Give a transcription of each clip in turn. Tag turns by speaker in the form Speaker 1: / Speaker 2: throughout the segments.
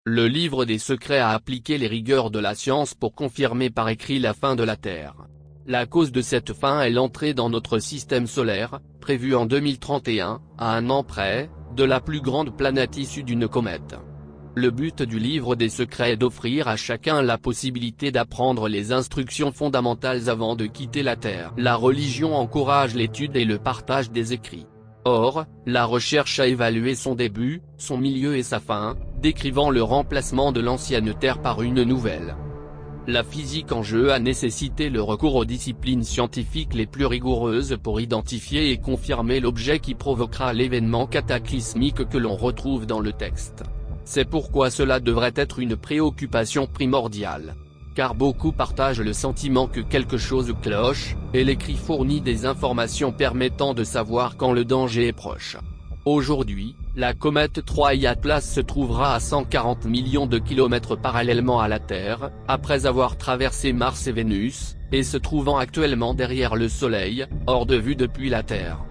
Speaker 1: Le livre des secrets a appliqué les rigueurs de la science pour confirmer par écrit la fin de la Terre. La cause de cette fin est l'entrée dans notre système solaire, prévue en 2031, à un an près, de la plus grande planète issue d'une comète. Le but du livre des secrets est d'offrir à chacun la possibilité d'apprendre les instructions fondamentales avant de quitter la Terre. La religion encourage l'étude et le partage des écrits. Or, la recherche a évalué son début, son milieu et sa fin, décrivant le remplacement de l'ancienne Terre par une nouvelle. La physique en jeu a nécessité le recours aux disciplines scientifiques les plus rigoureuses pour identifier et confirmer l'objet qui provoquera l'événement cataclysmique que l'on retrouve dans le texte. C'est pourquoi cela devrait être une préoccupation primordiale. Car beaucoup partagent le sentiment que quelque chose cloche, et l'écrit fournit des informations permettant de savoir quand le danger est proche. Aujourd'hui, la comète 3I Atlas se trouvera à 140 millions de kilomètres parallèlement à la Terre, après avoir traversé Mars et Vénus, et se trouvant actuellement derrière le Soleil, hors de vue depuis la Terre.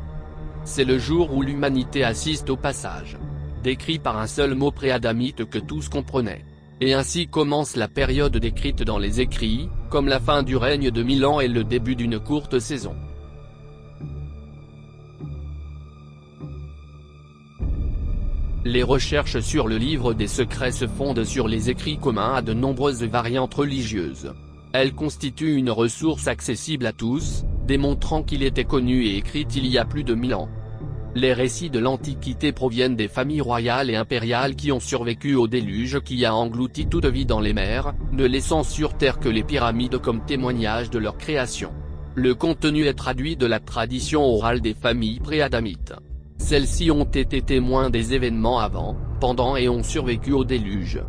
Speaker 1: C'est le jour où l'humanité assiste au passage, décrit par un seul mot préadamite que tous comprenaient. Et ainsi commence la période décrite dans les écrits, comme la fin du règne de 1000 ans et le début d'une courte saison. Les recherches sur le livre des secrets se fondent sur les écrits communs à de nombreuses variantes religieuses. Elles constituent une ressource accessible à tous, démontrant qu'il était connu et écrit il y a plus de 1000 ans. Les récits de l'Antiquité proviennent des familles royales et impériales qui ont survécu au déluge qui a englouti toute vie dans les mers, ne laissant sur terre que les pyramides comme témoignage de leur création. Le contenu est traduit de la tradition orale des familles préadamites. Celles-ci ont été témoins des événements avant, pendant et ont survécu au déluge.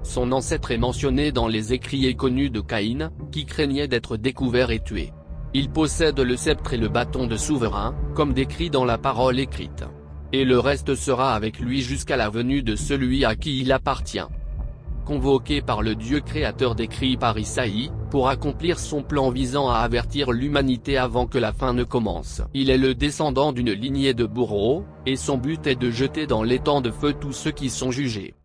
Speaker 1: Son ancêtre est mentionné dans les écrits connus de Caïn, qui craignait d'être découvert et tué. Il possède le sceptre et le bâton de souverain, comme décrit dans la parole écrite. Et le reste sera avec lui jusqu'à la venue de celui à qui il appartient. Convoqué par le Dieu créateur décrit par Isaïe, pour accomplir son plan visant à avertir l'humanité avant que la fin ne commence. Il est le descendant d'une lignée de bourreaux, et son but est de jeter dans l'étang de feu tous ceux qui sont jugés.